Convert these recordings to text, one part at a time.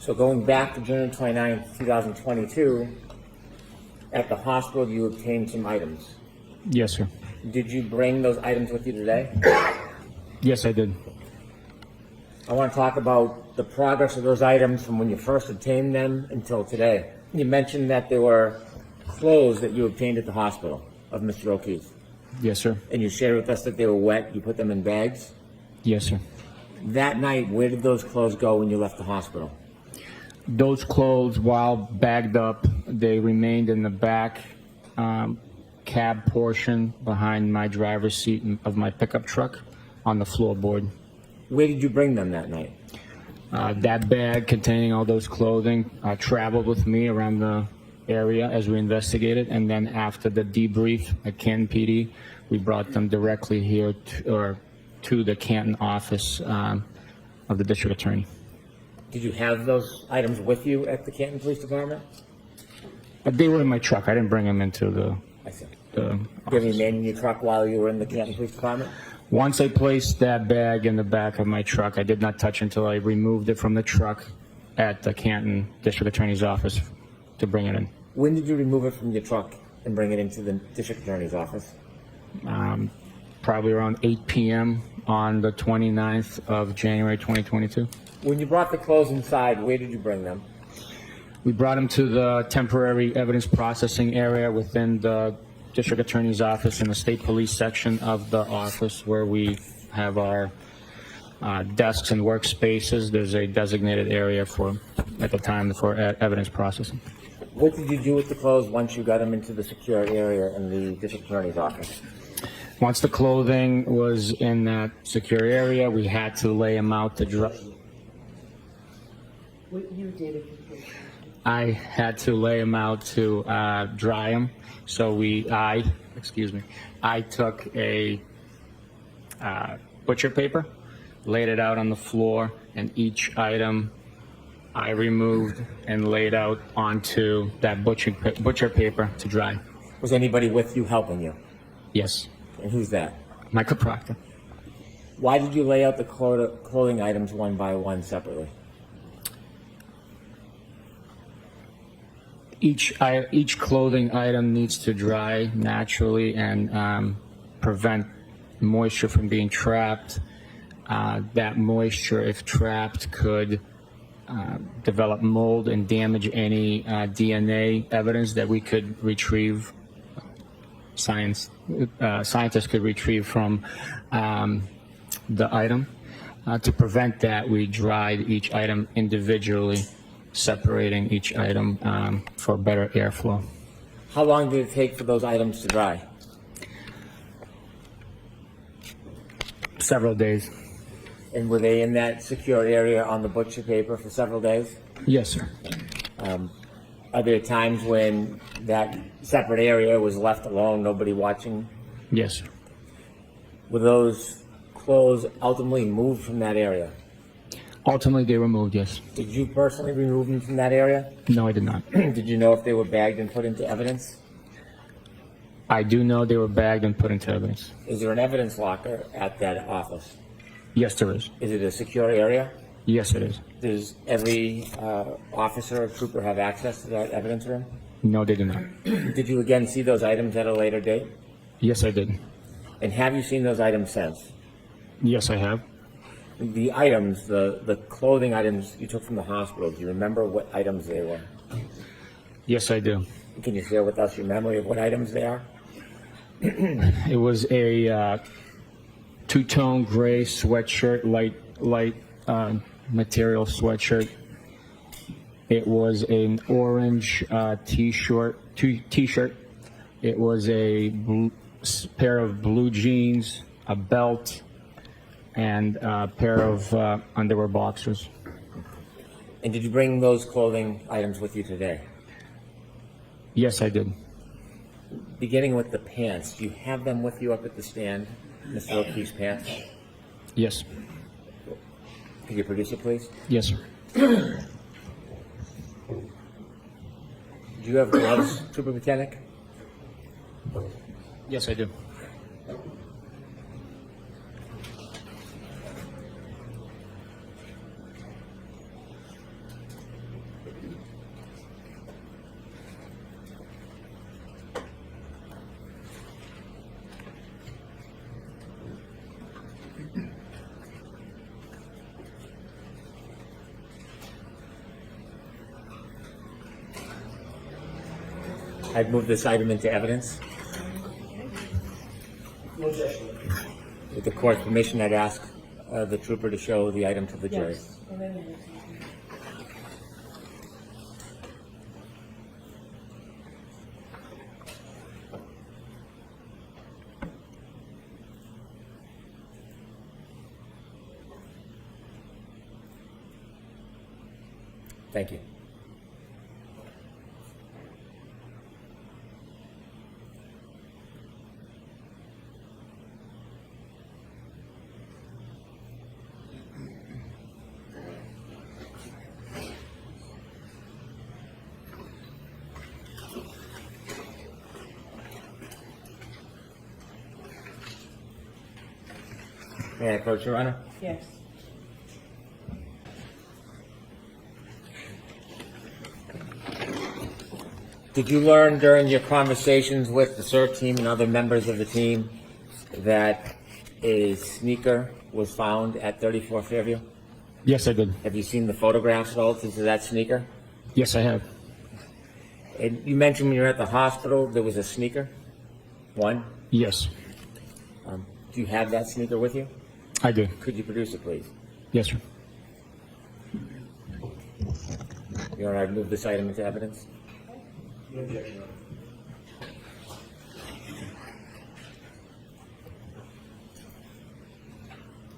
So going back to January 29th, 2022, at the hospital, you obtained some items. Yes, sir. Did you bring those items with you today? Yes, I did. I want to talk about the progress of those items from when you first obtained them until today. You mentioned that there were clothes that you obtained at the hospital of Mr. O'Keefe. Yes, sir. And you shared with us that they were wet. You put them in bags. Yes, sir. That night, where did those clothes go when you left the hospital? Those clothes, while bagged up, they remained in the back cab portion behind my driver's seat of my pickup truck on the floorboard. Where did you bring them that night? That bag containing all those clothing traveled with me around the area as we investigated, and then after the debrief at Canton PD, we brought them directly here to the Canton office of the district attorney. Did you have those items with you at the Canton Police Department? They were in my truck. I didn't bring them into the. I see. the Did you remain in your truck while you were in the Canton Police Department? Once I placed that bag in the back of my truck, I did not touch until I removed it from the truck at the Canton District Attorney's office to bring it in. When did you remove it from your truck and bring it into the District Attorney's office? Probably around 8 p.m. on the 29th of January 2022. When you brought the clothes inside, where did you bring them? We brought them to the temporary evidence processing area within the District Attorney's office in the State Police section of the office where we have our desks and workspaces. There's a designated area at the time for evidence processing. What did you do with the clothes once you got them into the secure area in the District Attorney's office? Once the clothing was in that secure area, we had to lay them out to dry. What you did. I had to lay them out to dry them. So I took a butcher paper, laid it out on the floor, and each item I removed and laid out onto that butcher paper to dry. Was anybody with you helping you? Yes. And who's that? Michael Proctor. Why did you lay out the clothing items one by one separately? Each clothing item needs to dry naturally and prevent moisture from being trapped. That moisture, if trapped, could develop mold and damage any DNA evidence that we could retrieve. Scientists could retrieve from the item. To prevent that, we dried each item individually, separating each item for better airflow. How long did it take for those items to dry? Several days. And were they in that secure area on the butcher paper for several days? Yes, sir. Are there times when that separate area was left alone, nobody watching? Yes, sir. Were those clothes ultimately moved from that area? Ultimately, they were moved, yes. Did you personally remove them from that area? No, I did not. Did you know if they were bagged and put into evidence? I do know they were bagged and put into evidence. Is there an evidence locker at that office? Yes, there is. Is it a secure area? Yes, it is. Does every officer or trooper have access to that evidence room? No, they do not. Did you again see those items at a later date? Yes, I did. And have you seen those items since? Yes, I have. The items, the clothing items you took from the hospital, do you remember what items they were? Yes, I do. Can you share with us your memory of what items they are? It was a two-tone gray sweatshirt, light material sweatshirt. It was an orange t-shirt. It was a pair of blue jeans, a belt, and a pair of underwear boxers. And did you bring those clothing items with you today? Yes, I did. Beginning with the pants, do you have them with you up at the stand, Mr. O'Keefe's pants? Yes. Could you produce it, please? Yes, sir. Do you have gloves, Trooper Bekhenik? Yes, I do. I'd move this item into evidence. With the court's permission, I'd ask the trooper to show the item to the jury. Yes. Thank you. May I approach, Your Honor? Yes. Did you learn during your conversations with the CERT team and other members of the team that a sneaker was found at 34 Fairview? Yes, I did. Have you seen the photographs relative to that sneaker? Yes, I have. And you mentioned when you were at the hospital there was a sneaker? One? Yes, Do you have that sneaker with you? I do. Could you produce it, please? Yes, sir. Your Honor, I'd move this item into evidence.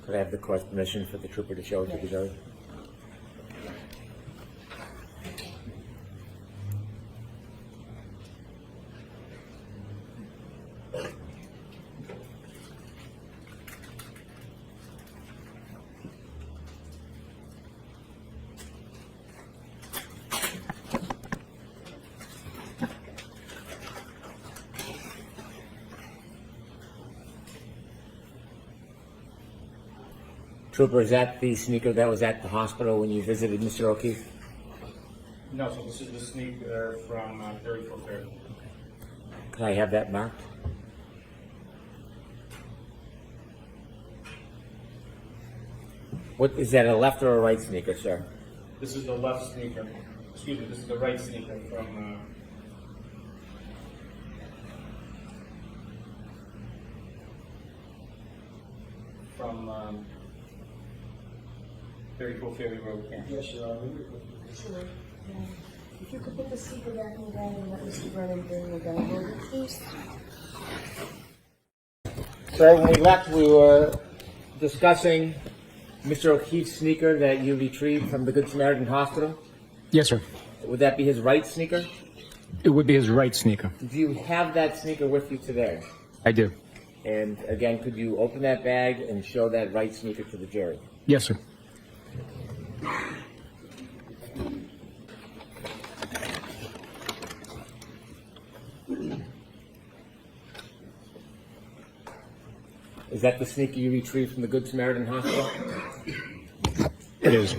Could I have the court's permission for the trooper to show it to the jury? Trooper, is that the sneaker that was at the hospital when you visited Mr. O'Keefe? No, so this is the sneaker from 34 Fairview. Could I have that marked? What, is that a left or a right sneaker, sir? This is the left sneaker. Excuse me, this is the right sneaker from 34 Fairview Road. Yes, Your Honor. Sure. If you could put the speaker back in the bag and let Mr. Brennan bring the gun over, please. Sir, when we left, we were discussing Mr. O'Keefe's sneaker that you retrieved from the Good Samaritan Hospital. Yes, sir. Would that be his right sneaker? It would be his right sneaker. Do you have that sneaker with you today? I do. And again, could you open that bag and show that right sneaker to the jury? Yes, sir. Is that the sneaker you retrieved from the Good Samaritan Hospital? It is.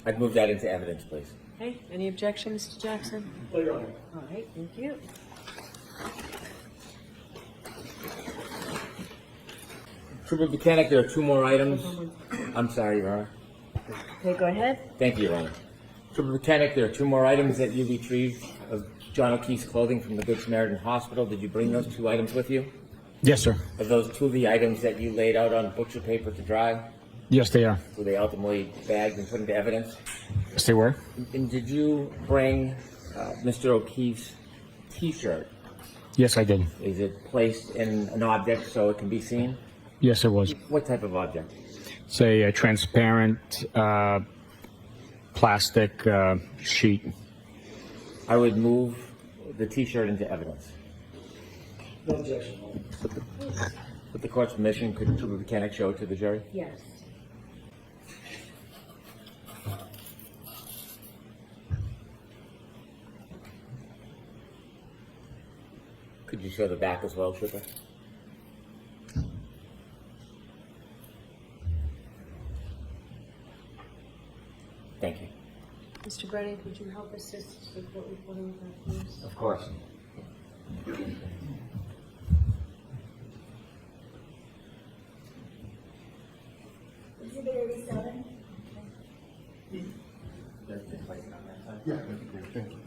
I'd move that into evidence, please. Okay, any objection, Mr. Jackson? No, Your Honor. All right, thank you. Trooper Bukhenik, there are two more items. I'm sorry, Your Honor. Okay, go ahead. Thank you, Your Honor. Trooper Bekhenik, there are two more items that you retrieved of John O'Keefe's clothing from the Good Samaritan Hospital. Did you bring those two items with you? Yes, sir. Are those two of the items that you laid out on butcher paper to dry? Yes, they are. Were they ultimately bagged and put into evidence? Yes, they were. And did you bring Mr. O'Keefe's T-shirt? Yes, I did. Is it placed in an object so it can be seen? Yes, it was. What type of object? It's a transparent plastic sheet. I would move the T-shirt into evidence. No objection. With the court's permission, could Trooper Bekhenik show it to the jury? Yes. Could you show the back as well, Trooper? Thank you. Mr. Brennan, could you help assist with what we're putting with that, please? Of course. Exhibit 87. Yeah, thank you.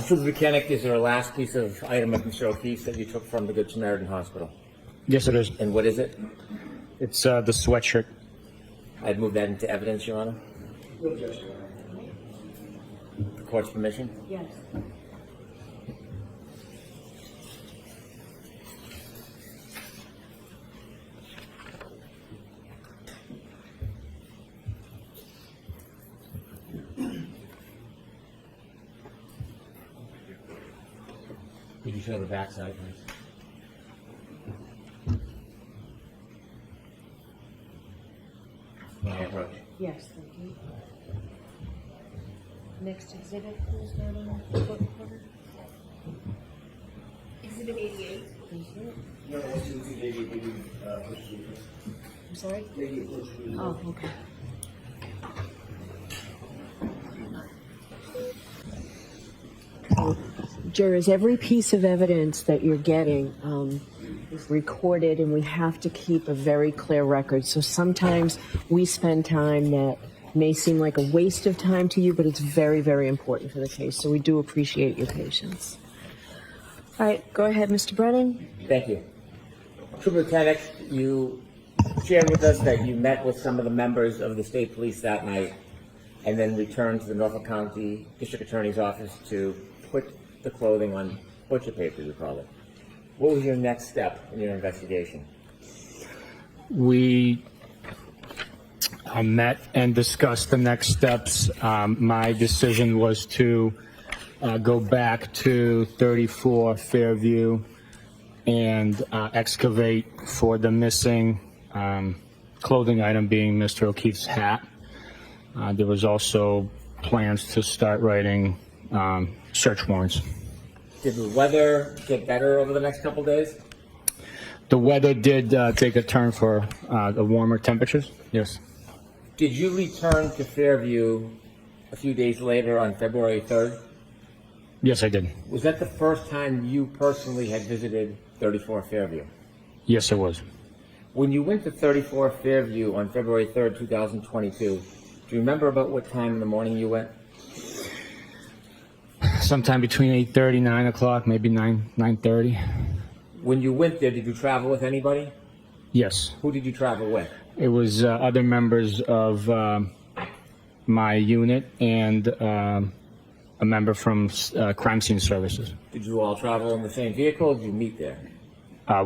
Trooper Bekhenik, is there a last piece of item of Mr. O'Keefe's that you took from the Good Samaritan Hospital? Yes, it is. And what is it? It's the sweatshirt. I'd move that into evidence, Your Honor. No objection, Your Honor. The court's permission? Yes. Could you show the backside, please? May I approach? Yes, thank you. Next exhibit, please, Madam Court Reporter. Exhibit 88. Thank you. No, let's do the lady, I'm sorry? lady approach me. Oh, okay. Jurors, every piece of evidence that you're getting is recorded, and we have to keep a very clear record. So sometimes we spend time that may seem like a waste of time to you, but it's very, very important for the case. So we do appreciate your patience. All right, go ahead, Mr. Brennan. Thank you. Trooper Bekhenik, you shared with us that you met with some of the members of the state police that night and then returned to the Norfolk County District Attorney's Office to put the clothing on butcher paper, you call it. What was your next step in your investigation? We met and discussed the next steps. My decision was to go back to 34 Fairview and excavate for the missing clothing item, being Mr. O'Keefe's hat. There was also plans to start writing search warrants. Did the weather get better over the next couple days? The weather did take a turn for the warmer temperatures. Yes. Did you return to Fairview a few days later on February 3rd? Yes, I did. Was that the first time you personally had visited 34 Fairview? Yes, it was. When you went to 34 Fairview on February 3rd, 2022, do you remember about what time in the morning you went? Sometime between 8:30, 9 o'clock, maybe 9:30. When you went there, did you travel with anybody? Yes. Who did you travel with? It was other members of my unit and a member from crime scene services. Did you all travel in the same vehicle, or did you meet there?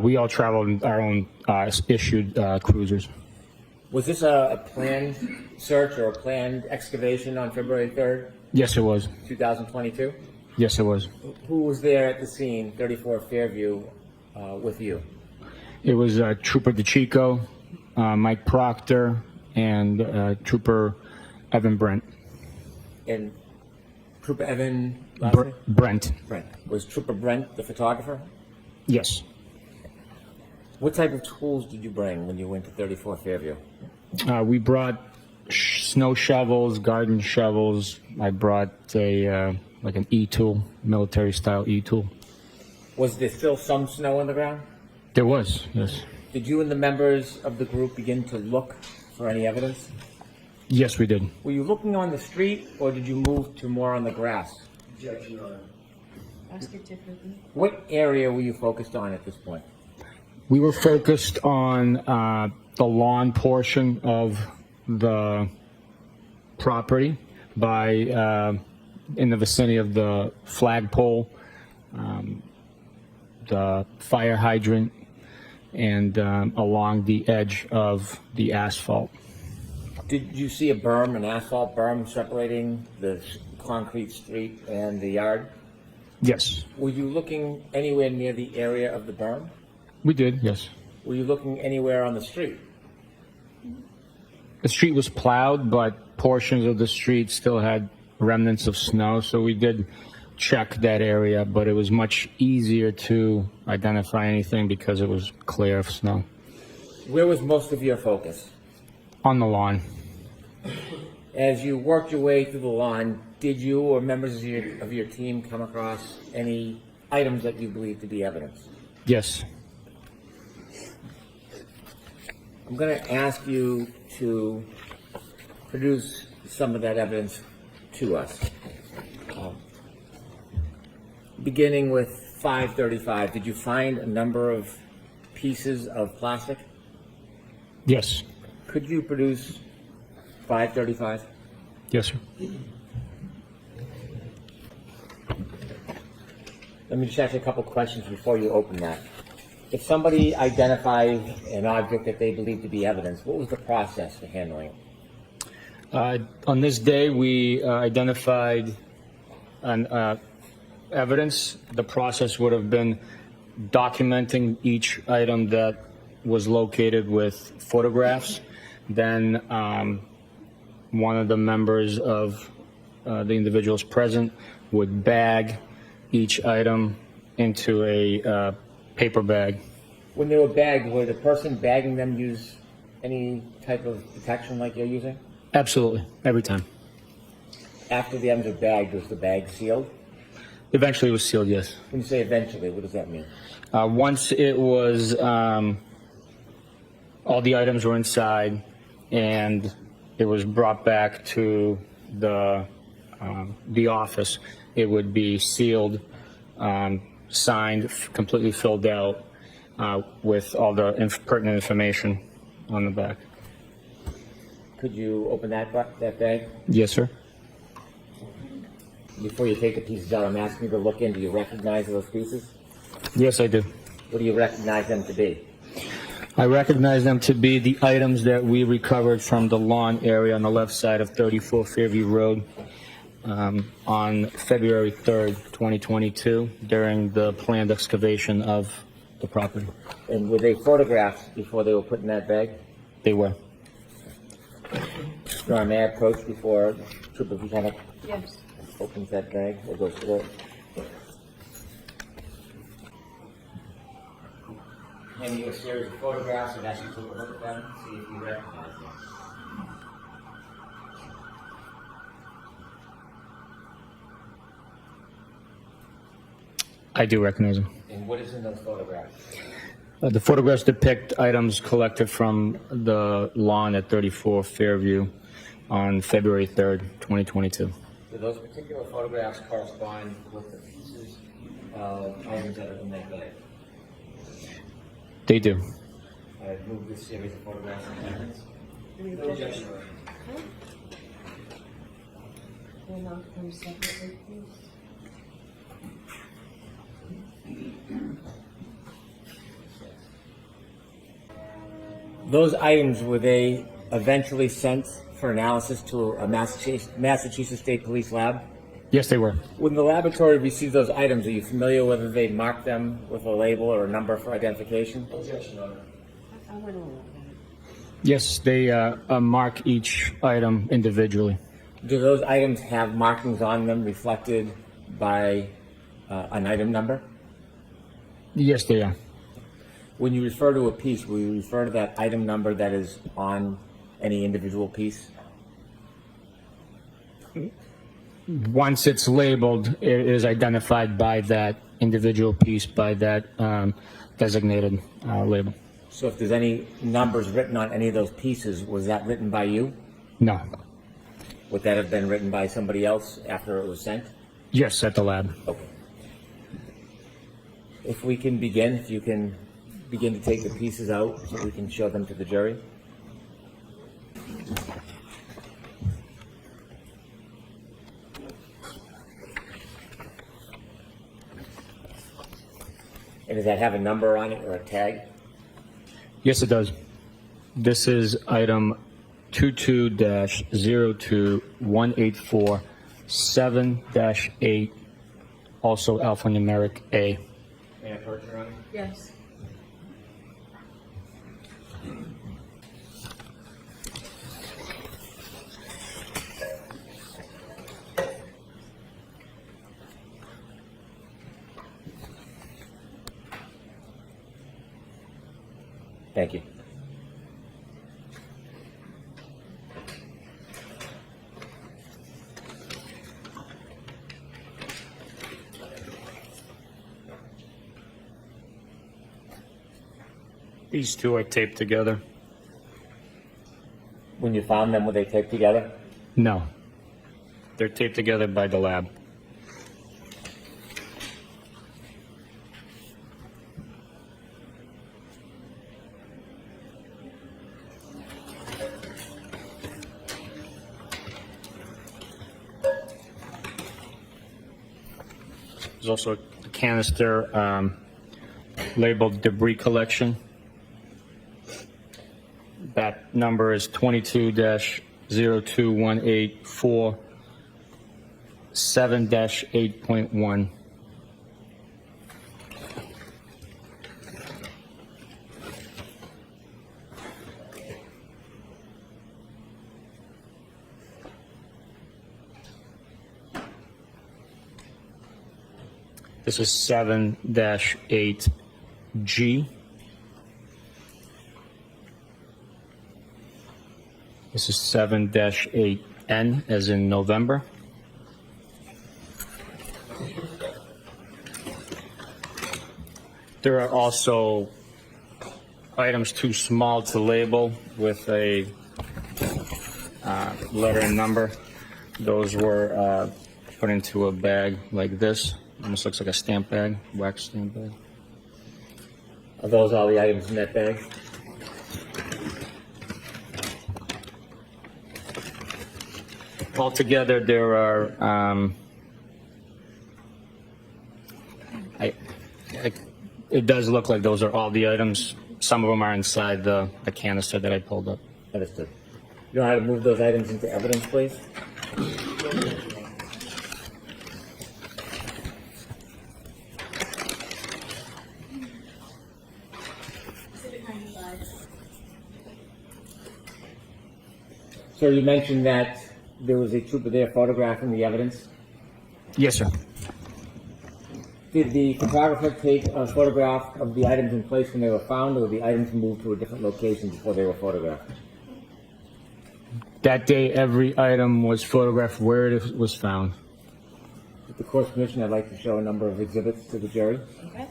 We all traveled in our own issued cruisers. Was this a planned search or a planned excavation on February 3rd, Yes, it was. 2022? Yes, it was. Who was there at the scene, 34 Fairview, with you? It was Trooper DeChico, Mike Proctor, and Trooper Evan Brent. And Trooper Evan, last name? Brent. Brent. Was Trooper Brent the photographer? Yes. What type of tools did you bring when you went to 34 Fairview? We brought snow shovels, garden shovels. I brought a like an E-tool, military-style E-tool. Was there still some snow on the ground? There was, yes. Did you and the members of the group begin to look for any evidence? Yes, we did. Were you looking on the street, or did you move to more on the grass? Objection, Your Honor. Ask it differently. What area were you focused on at this point? We were focused on the lawn portion of the property by in the vicinity of the flagpole, the fire hydrant, and along the edge of the asphalt. Did you see a berm, an asphalt berm separating the concrete street and the yard? Yes, Were you looking anywhere near the area of the berm? we did, yes. Were you looking anywhere on the street? The street was plowed, but portions of the street still had remnants of snow, so we did check that area, but it was much easier to identify anything because it was clear of snow. Where was most of your focus? On the lawn. As you worked your way through the lawn, did you or members of your team come across any items that you believe to be evidence? Yes. I'm going to ask you to produce some of that evidence to us. beginning with 535, did you find a number of pieces of plastic? Yes. Could you produce 535? Yes, sir. Let me just ask you a couple questions before you open that. If somebody identified an object that they believed to be evidence, what was the process for handling it? On this day, we identified an evidence. The process would have been documenting each item that was located with photographs. Then one of the members of the individuals present would bag each item into a paper bag. When they were bagged, would the person bagging them use any type of protection like you're using? Absolutely, every time. After the items are bagged, was the bag sealed? Eventually it was sealed, yes. When you say eventually, what does that mean? Once it was, all the items were inside and it was brought back to the office, it would be sealed, signed, completely filled out with all the pertinent information on the back. Could you open that bag? Yes, sir. Before you take the pieces out, I'm asking you to look in. Do you recognize those pieces? Yes, I do. What do you recognize them to be? I recognize them to be the items that we recovered from the lawn area on the left side of 34 Fairview Road on February 3rd, 2022, during the planned excavation of the property. And were they photographed before they were put in that bag? They were. Your Honor, may I approach before Trooper Bekhenik Yes. opens that bag or goes through it? Hand you a series of photographs and ask you to take a look at them, see if you recognize them. I do recognize them. And what is in those photographs? The photographs depict items collected from the lawn at 34 Fairview on February 3rd, 2022. Do those particular photographs correspond with the pieces of items that are in that bag? They do. I move this series of photographs and evidence. No objection, Your Honor. We'll knock them separately, please. Those items, were they eventually sent for analysis to a Massachusetts State Police lab? Yes, they were. When the laboratory received those items, are you familiar whether they marked them with a label or a number for identification? No objection, Your Honor. I went along with that. Yes, they mark each item individually. Do those items have markings on them reflected by an item number? Yes, they are. When you refer to a piece, will you refer to that item number that is on any individual piece? Once it's labeled, it is identified by that individual piece, by that designated label. So if there's any numbers written on any of those pieces, was that written by you? No. Would that have been written by somebody else after it was sent? Yes, at the lab. Okay. If we can begin, if you can begin to take the pieces out so we can show them to the jury. And does that have a number on it or a tag? Yes, it does. This is item 22-02-184-7-8, also alphanumeric A. May I approach, Your Honor? Yes. Thank you. These two are taped together. When you found them, were they taped together? No. They're taped together by the lab. There's also a canister labeled debris collection. That number is 22-02184 7-8.1. This is 7-8G. This is 7-8N as in November. There are also items too small to label with a letter and number. Those were put into a bag like this. Almost looks like a stamp bag, wax stamp bag. Are those all the items in that bag? Altogether, there are, it does look like those are all the items. Some of them are inside the canister that I pulled up. Understood. You know how to move those items into evidence, please? Exhibit 95. Sir, you mentioned that there was a trooper there photographing the evidence. Yes, sir. Did the photographer take a photograph of the items in place when they were found, or were the items moved to a different location before they were photographed? That day, every item was photographed where it was found. With the court's permission, I'd like to show a number of exhibits to the jury. Okay.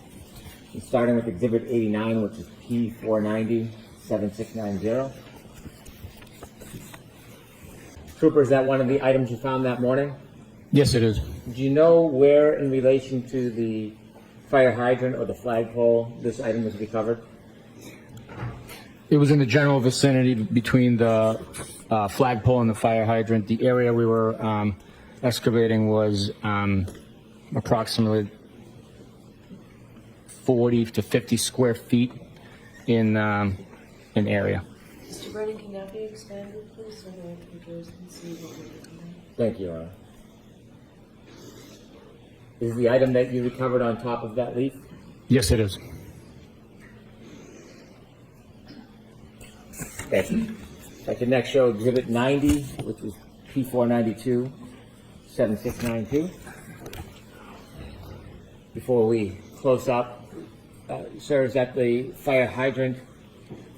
Starting with Exhibit 89, which is P490-7690. Trooper, is that one of the items you found that morning? Yes, it is. Do you know where, in relation to the fire hydrant or the flagpole, this item was recovered? It was in the general vicinity between the flagpole and the fire hydrant. The area we were excavating was approximately 40 to 50 square feet in area. Mr. Brennan, can that be expanded, please, so that the jurors can see what we're looking at? Thank you, Your Honor. Is the item that you recovered on top of that leaf? Yes, it is. Thank you. I can next show Exhibit 90, which is P492-7692. Before we close up, sir, is that the fire hydrant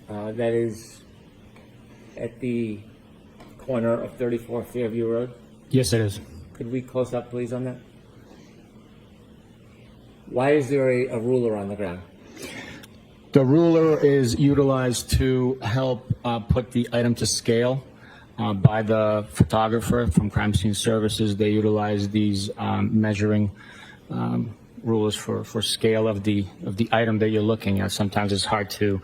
that is at the corner of 34 Fairview Road? Yes, it is. Could we close up, please, on that? Why is there a ruler on the ground? The ruler is utilized to help put the item to scale by the photographer from Crime Scene Services. They utilize these measuring rulers for scale of the item that you're looking at. Sometimes it's hard to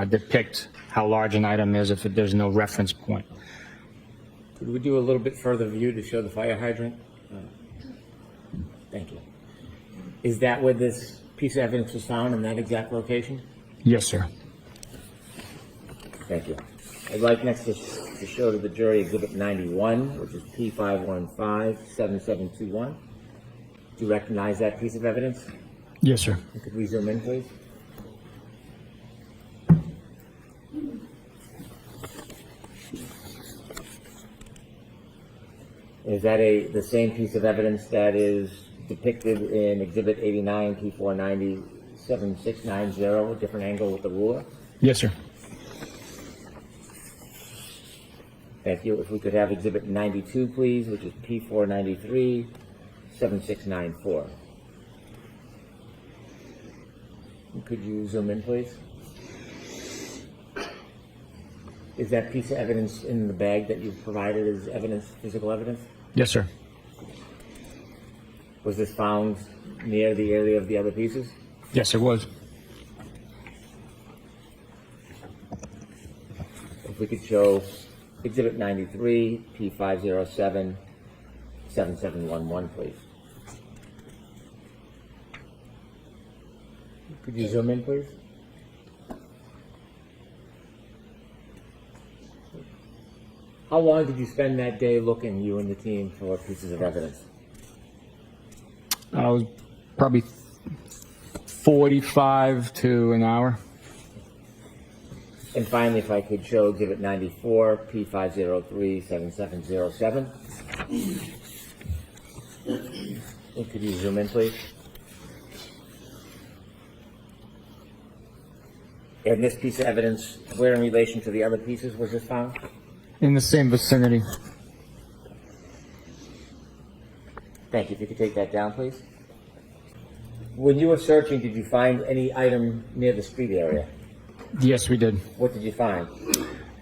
depict how large an item is if there's no reference point. Could we do a little bit further view to show the fire hydrant? Thank you. Is that where this piece of evidence was found, in that exact location? Yes, sir. Thank you. I'd like next to show to the jury Exhibit 91, which is P515-7721. Do you recognize that piece of evidence? Yes, sir. Could we zoom in, please? Is that the same piece of evidence that is depicted in Exhibit 89, P490-7690, a different angle with the ruler? Yes, sir. Thank you. If we could have Exhibit 92, please, which is P493-7694. Could you zoom in, please? Is that piece of evidence in the bag that you've provided as evidence, physical evidence? Yes, sir. Was this found near the area of the other pieces? Yes, it was. If we could show Exhibit 93, P507-7711, please. Could you zoom in, please? How long did you spend that day looking, you and the team, for pieces of evidence? I was probably 45 to an hour. And finally, if I could show Exhibit 94, P5037707. And could you zoom in, please? And this piece of evidence, where in relation to the other pieces was this found? In the same vicinity. Thank you. If you could take that down, please. When you were searching, did you find any item near the street area? Yes, we did. What did you find?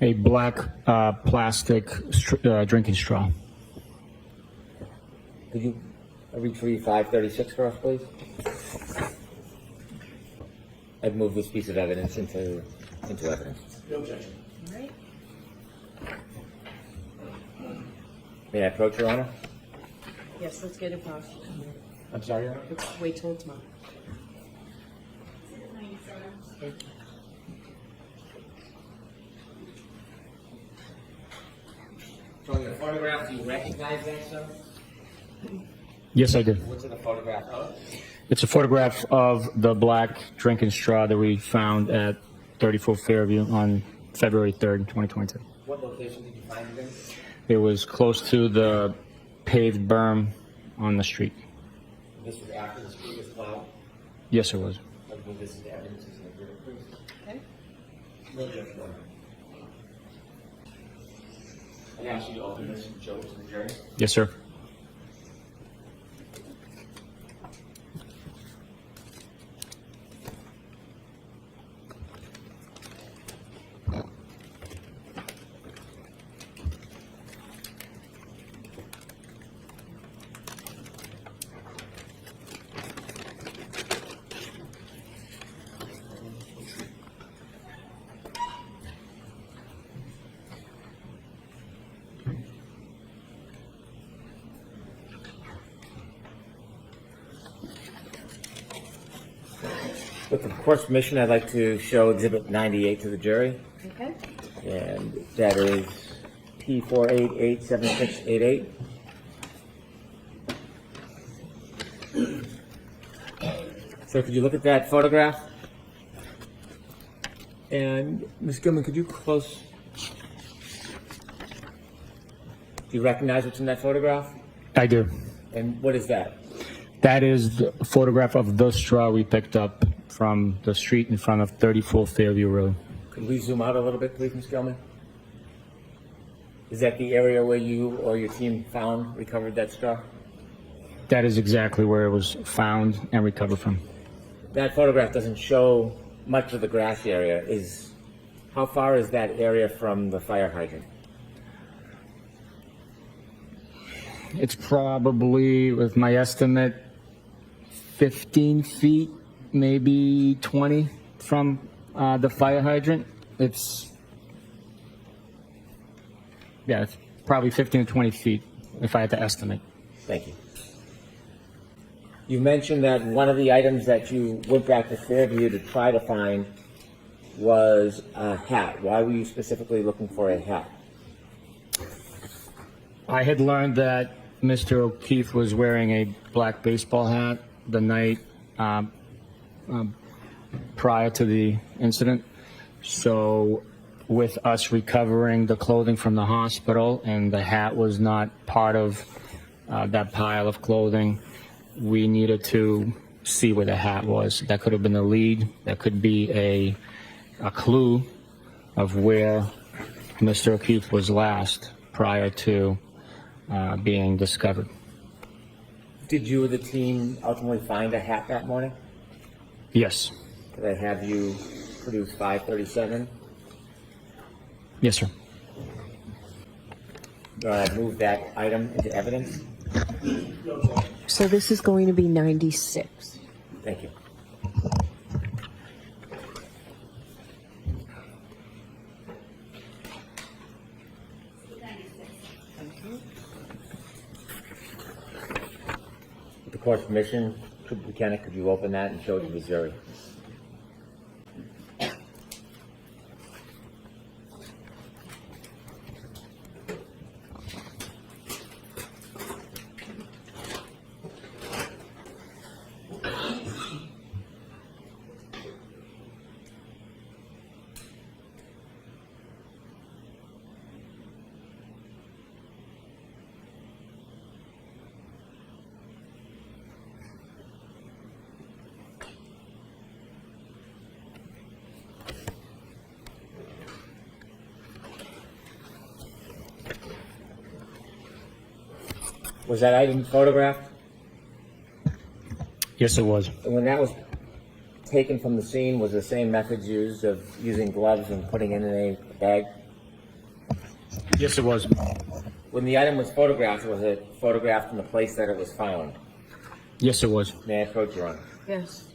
A black plastic drinking straw. Could you retrieve 536 for us, please? I'd move this piece of evidence into evidence. No objection. All right. May I approach, Your Honor? Yes, let's get it passed. I'm sorry, Your Honor? Let's wait till tomorrow. Exhibit 97. Thank you. From the photograph, do you recognize that, sir? Yes, I did. What's in the photograph of? It's a photograph of the black drinking straw that we found at 34 Fairview on February 3rd, 2022. What location did you find it in? It was close to the paved berm on the street. This was after the street was plowed? Yes, it was. I'd move this into evidence as an exhibit, please. Okay. No objection, Your Honor. I'd ask you to open this and show it to the jury. Yes, sir. With the court's permission, I'd like to show Exhibit 98 to the jury, Okay. and that is P4887688. So could you look at that photograph? And Ms. Gilman, could you close? Do you recognize what's in that photograph? I do. And what is that? That is a photograph of the straw we picked up from the street in front of 34 Fairview Road. Could we zoom out a little bit, please, Ms. Gilman? Is that the area where you or your team recovered that straw? That is exactly where it was found and recovered from. That photograph doesn't show much of the grass area. How far is that area from the fire hydrant? It's probably, with my estimate, 15 feet, maybe 20 from the fire hydrant. It's probably 15 to 20 feet, if I had to estimate. Thank you. You mentioned that one of the items that you went back to Fairview to try to find was a hat. Why were you specifically looking for a hat? I had learned that Mr. O'Keefe was wearing a black baseball hat the night prior to the incident. So with us recovering the clothing from the hospital and the hat was not part of that pile of clothing, we needed to see where the hat was. That could have been a lead. That could be a clue of where Mr. O'Keefe was last prior to being discovered. Did you or the team ultimately find a hat that morning? Yes. Did I have you produce 537? Yes, sir. Move that item into evidence. So this is going to be 96. Thank you. With the court's permission, Bukhenik, could you open that and show it to the jury? Was that item photographed? Yes, it was. And when that was taken from the scene, was the same methods used of using gloves and putting it in a bag? Yes, it was. When the item was it photographed in the place that it was found? Yes, it was. May I approach Your Honor? Yes.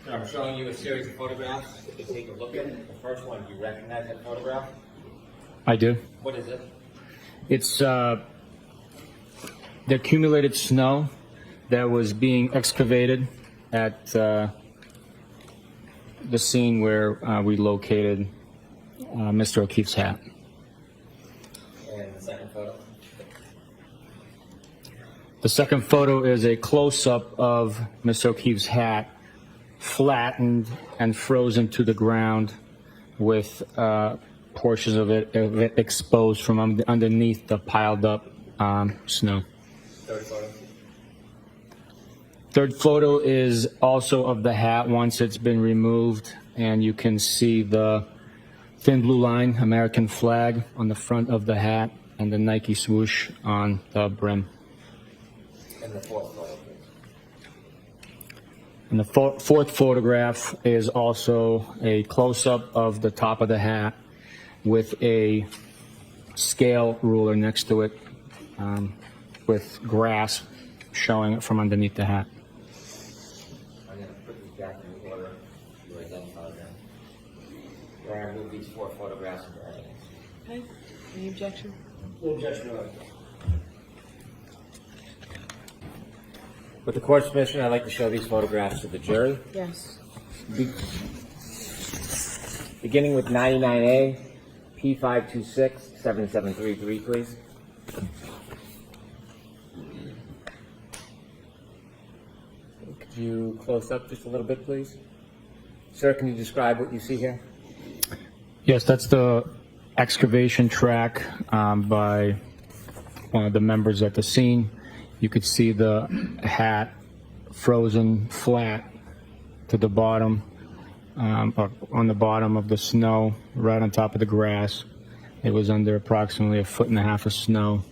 So I'm showing you a series of photographs. If you take a look at it, the first one, do you recognize that photograph? I do. What is it? It's the accumulated snow that was being excavated at the scene where we located Mr. O'Keefe's hat. And the second photo? The second photo is a close-up of Mr. O'Keefe's hat, flattened and frozen to the ground with portions of it exposed from underneath the piled up snow. Third photo? Third photo is also of the hat once it's been removed, and you can see the thin blue line, American flag, on the front of the hat, and the Nike swoosh on the brim. And the fourth photo, please. And the fourth photograph is also a close-up of the top of the hat with a scale ruler next to it with grass showing it from underneath the hat. I'm going to put these back in the order you identified them. We're going to move these four photographs into evidence. Okay. Any objection? No objection, Your Honor. With the court's permission, I'd like to show these photographs to the jury. Yes. Beginning with 99A, P526, 7733, please. Could you close up just a little bit, please? Sir, can you describe what you see here? Yes, that's the excavation track by one of the members at the scene. You could see the hat frozen flat to the bottom, or on the bottom of the snow, right on top of the grass. It was under approximately 1.5 feet of snow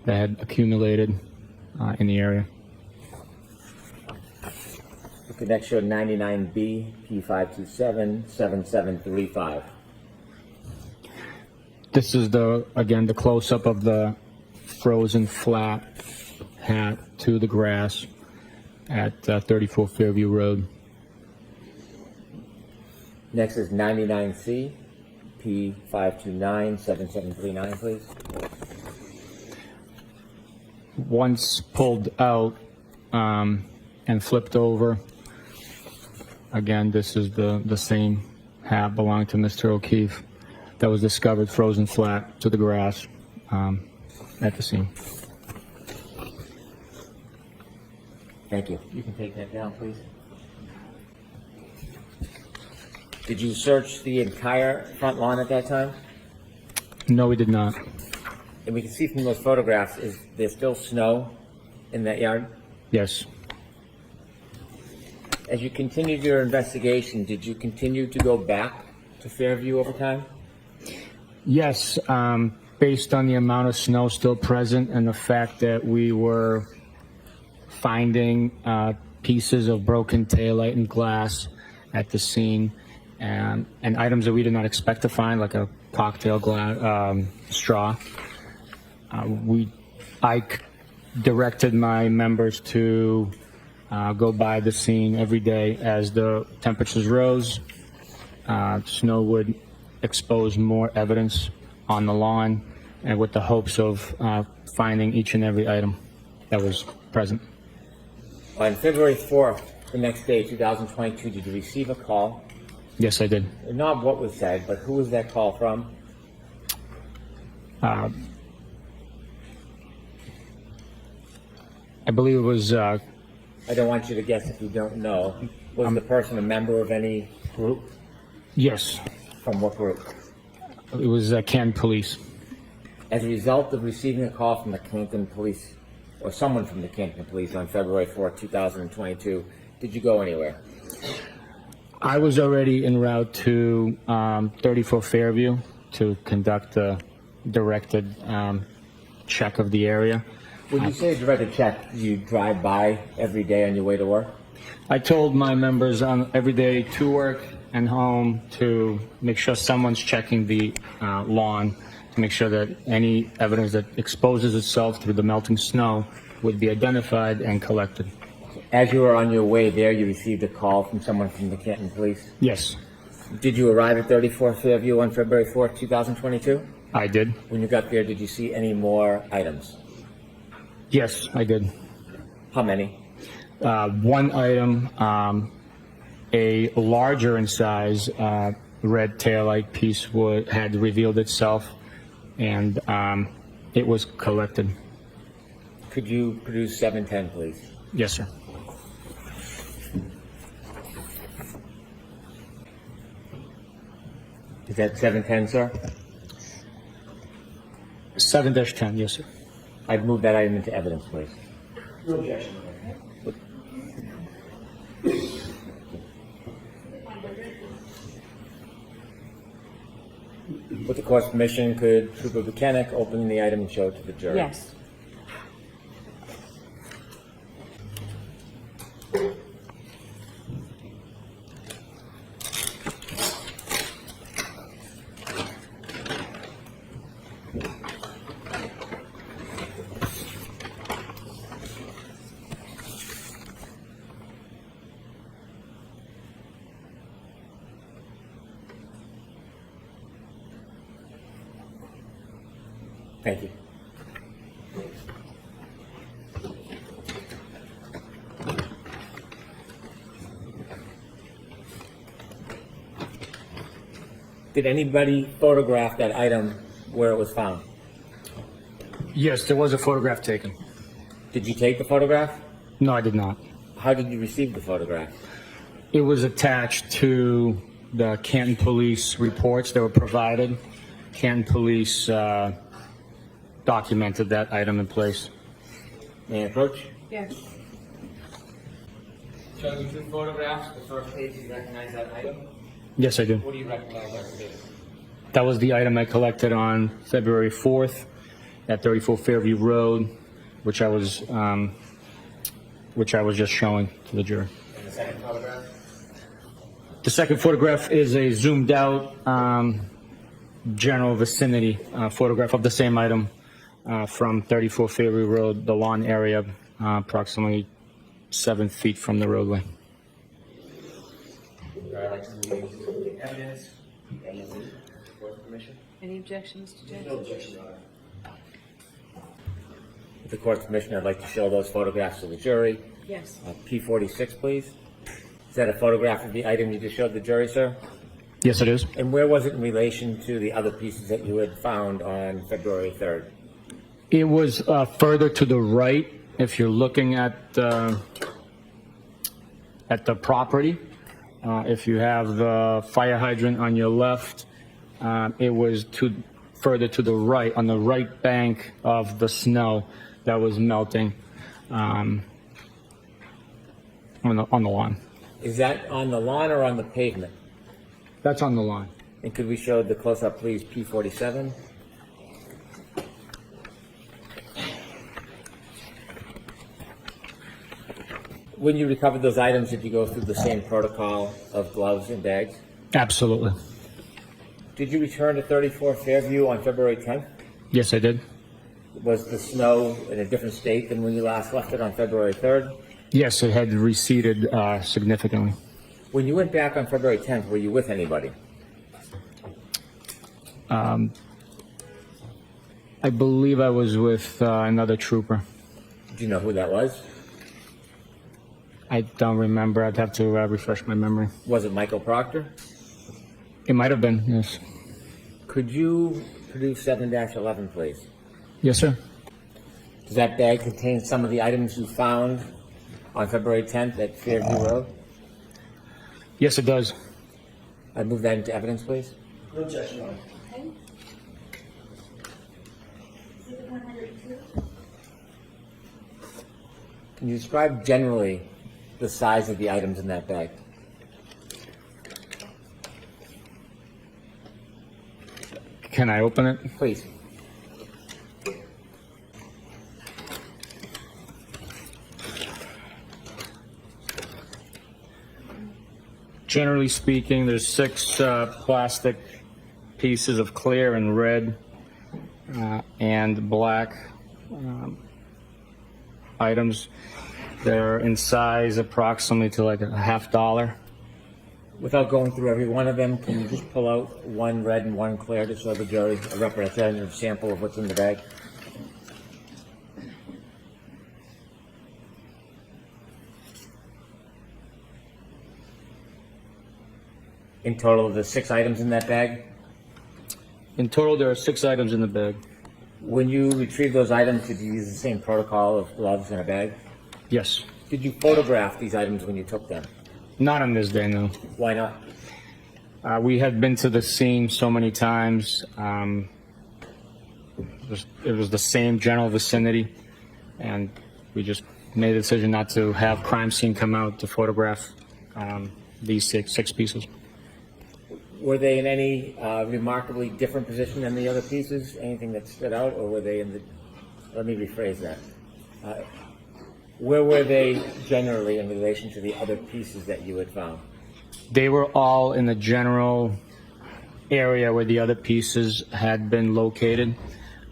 that had accumulated in the area. We could next show 99B, P527, 7735. This is again the close-up of the frozen flat hat to the grass at 34 Fairview Road. Next is 99C, P529, 7739, please. Once pulled out and flipped over, again, this is the same hat belonging to Mr. O'Keefe that was discovered frozen flat to the grass at the scene. Thank you. You can take that down, please. Did you search the entire front lawn at that time? No, we did not. And we can see from those photographs, is there still snow in that yard? Yes. As you continued your investigation, did you continue to go back to Fairview over time? Yes, based on the amount of snow still present and the fact that we were finding pieces of broken taillight and glass at the scene, and items that we did not expect to find, like a cocktail glass straw. I directed my members to go by the scene every day as the temperatures rose. Snow would expose more evidence on the lawn, and with the hopes of finding each and every item that was present. On February 4th, the next day, 2022, did you receive a call? Yes, I did. Not what was said, but who was that call from? I believe it was, I don't want you to guess if you don't know. Was the person a member of any group? yes, From what group? it was Canton Police. As a result of receiving a call from the Canton Police, or someone from the Canton Police on February 4th, 2022, did you go anywhere? I was already en route to 34 Fairview to conduct a directed check of the area. When you say directed check, you drive by every day on your way to work? I told my members on every day to work and home to make sure someone's checking the lawn to make sure that any evidence that exposes itself through the melting snow would be identified and collected. As you were on your way there, you received a call from someone from the Canton Police. Yes, Did you arrive at 34 Fairview on February 4th, 2022? I did. When you got there, did you see any more items? Yes, I did. How many? One item, a larger in size red taillight piece had revealed itself, and it was collected. Could you produce 710, please? Yes, sir. Is that 710, sir? 7-10, yes, sir. I'd move that item into evidence, please. No objection. With the court's permission, could Trooper Bukhenik open the item and show it to the jury? Yes. Thank you. Did anybody photograph that item where it was found? Yes, there was a photograph taken. Did you take the photograph? No, I did not. How did you receive the photograph? It was attached to the Canton Police reports that were provided. Canton Police documented that item in place. May I approach? Yes. Showing you two photographs. The first page, you recognize that item? Yes, I do. What do you recognize that to be? That was the item I collected on February 4th at 34 Fairview Road, which I was just showing to the jury. And the second photograph? The second photograph is a zoomed out general vicinity photograph of the same item from 34 Fairview Road, the lawn area, approximately 7 feet from the roadway. I'd like to move the evidence. And the court's permission? Any objections to Jackson? No objection, Your Honor. With the court's permission, I'd like to show those photographs to the jury. Yes. P46, please. Is that a photograph of the item you just showed the jury, sir? Yes, it is. And where was it in relation to the other pieces that you had found on February 3rd? It was further to the right. If you're looking at the property, if you have the fire hydrant on your left, it was further to the right, on the right bank of the snow that was melting on the lawn. Is that on the lawn or on the pavement? That's on the lawn. And could we show the close-up, please, P47? When you recovered those items, did you go through the same protocol of gloves and bags? Absolutely. Did you return to 34 Fairview on February 10th? Yes, I did. Was the snow in a different state than when you last left it on February 3rd? Yes, it had receded significantly. When you went back on February 10th, were you with anybody? I believe I was with another trooper. Do you know who that was? I don't remember. I'd have to refresh my memory. Was it Michael Proctor? It might have been, yes. Could you produce 7-11, please? Yes, sir. Does that bag contain some of the items you found on February 10th at Fairview Road? Yes, it does. I'd move that into evidence, please. No objection, Your Honor. Okay. Exhibit 102. Can you describe generally the size of the items in that bag? Can I open it? Please. Generally speaking, there's 6 plastic pieces of clear and red and black items. They're in size approximately to like $50. Without going through every one of them, can you just pull out one red and one clear to show the jury a representative sample of what's in the bag? In total, there's 6 items in that bag. In total, there are 6 items in the bag. When you retrieve those items, did you use the same protocol of gloves in a bag? Yes. Did you photograph these items when you took them? Not on this day, no. Why not? We had been to the scene so many times. It was the same general vicinity, and we just made a decision not to have crime scene come out to photograph these six pieces. Were they in any remarkably different position than the other pieces? Anything that stood out, or were they in the? Let me rephrase that. Where were they generally in relation to the other pieces that you had found? They were all in the general area where the other pieces had been located.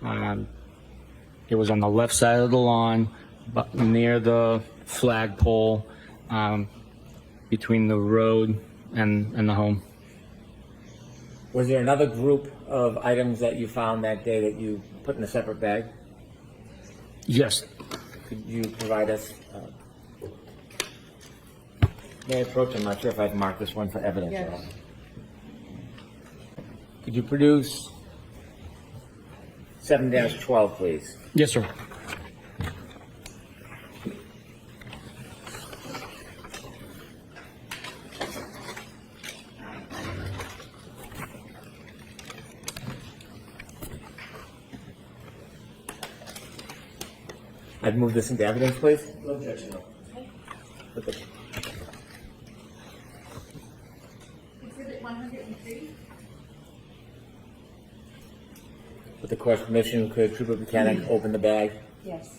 It was on the left side of the lawn, but near the flagpole, between the road and the home. Was there another group of items that you found that day that you put in a separate bag? Yes. Could you provide us? May I approach? I'm not sure if I've marked this one for evidence. Yes. Or not. Could you produce 7-12, please? Yes, sir. I'd move this into evidence, please. No objection, no. Okay. Exhibit 103. With the court's permission, could Trooper Bekhenik open the bag? Yes.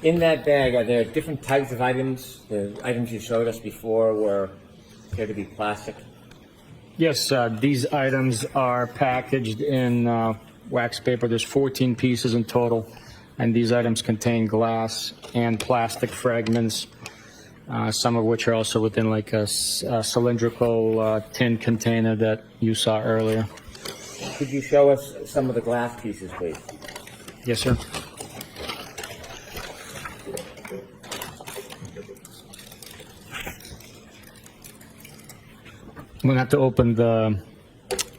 In that bag, are there different types of items? The items you showed us before were appear to be plastic. Yes, these items are packaged in wax paper. There's 14 pieces in total, and these items contain glass and plastic fragments, some of which are also within like a cylindrical tin container that you saw earlier. Could you show us some of the glass pieces, please? Yes, sir. I'm going to have to open the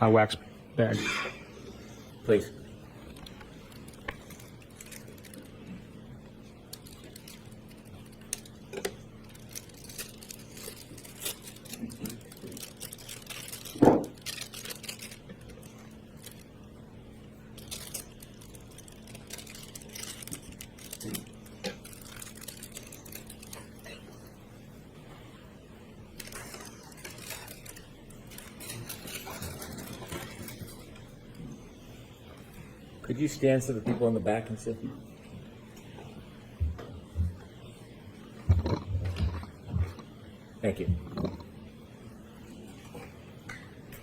wax bag. Please. Could you stand so the people in the back can see? Thank you.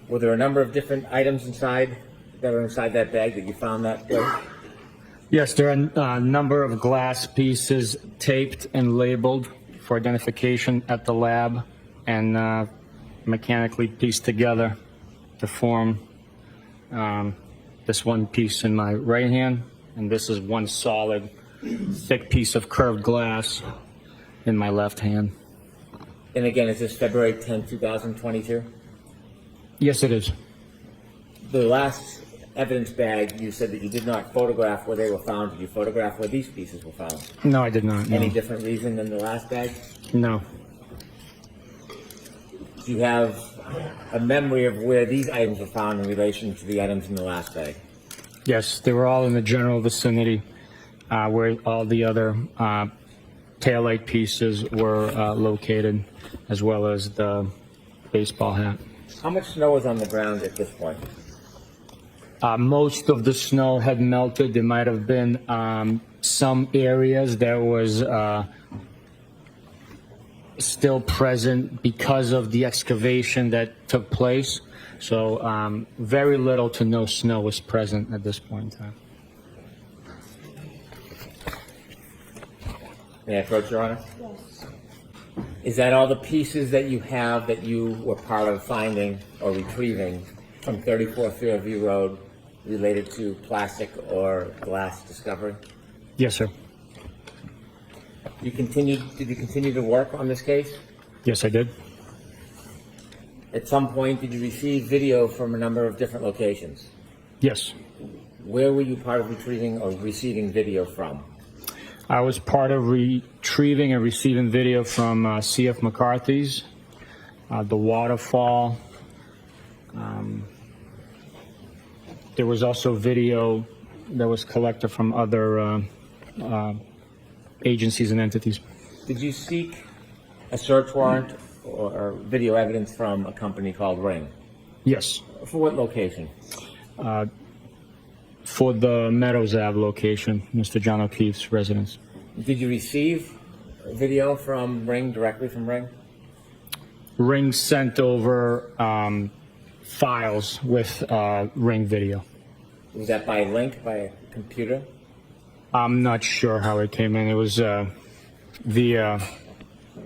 Were there a number of different items inside that are inside that bag that you found that way? Yes, there are a number of glass pieces taped and labeled for identification at the lab and mechanically pieced together to form this one piece in my right hand, and this is one solid, thick piece of curved glass in my left hand. And again, is this February 10, 2022? Yes, it is. The last evidence bag, you said that you did not photograph where they were found. Did you photograph where these pieces were found? No, I did not. No. Any different reason than the last bag? No. Do you have a memory of where these items were found in relation to the items in the last bag? Yes, they were all in the general vicinity where all the other taillight pieces were located, as well as the baseball hat. How much snow is on the ground at this point? Most of the snow had melted. There might have been some areas that was still present because of the excavation that took place. So very little to no snow was present at this point in time. May I approach, Your Honor? Yes. Is that all the pieces that you have that you were part of finding or retrieving from 34 Fairview Road related to plastic or glass discovery? Yes, sir. Did you continue to work on this case? Yes, I did. At some point, did you receive video from a number of different locations? Yes. Where were you part of retrieving or receiving video from? I was part of retrieving and receiving video from C.F. McCarthy's, the waterfall. There was also video that was collected from other agencies and entities. Did you seek a search warrant or video evidence from a company called Ring? Yes. For what location? For the Meadows Ave location, Mr. John O'Keefe's residence. Did you receive video from Ring, directly from Ring? Ring sent over files with Ring video. Was that by link, by a computer? I'm not sure how it came in. It was via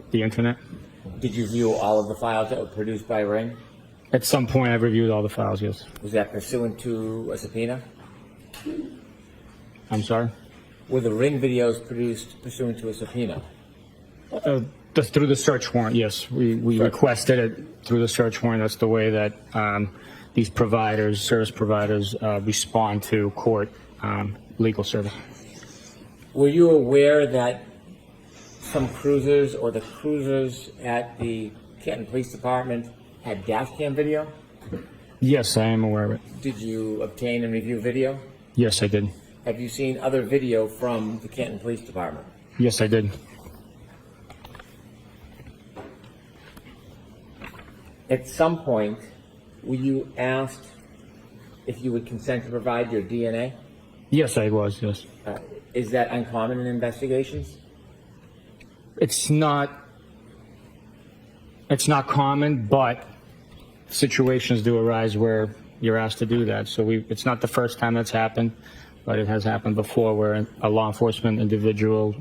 the internet. Did you view all of the files that were produced by Ring? At some point, I reviewed all the files, yes. Was that pursuant to a subpoena? I'm sorry? Were the Ring videos produced pursuant to a subpoena? Through the search warrant, yes. We requested it through the search warrant. That's the way that these providers, service providers, respond to court legal service. Were you aware that some cruisers or the cruisers at the Canton Police Department had dash cam video? Yes, I am aware of it. Did you obtain and review video? Yes, I did. Have you seen other video from the Canton Police Department? Yes, I did. At some point, were you asked if you would consent to provide your DNA? Yes, I was, yes. Is that uncommon in investigations? It's not common, but situations do arise where you're asked to do that. So it's not the first time that's happened, but it has happened before where a law enforcement individual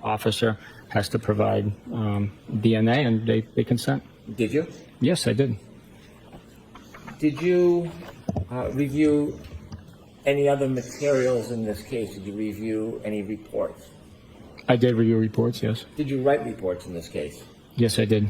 officer has to provide DNA, and they consent. Did you? Yes, I did. Did you review any other materials in this case? Did you review any reports? I did review reports, yes. Did you write reports in this case? Yes, I did.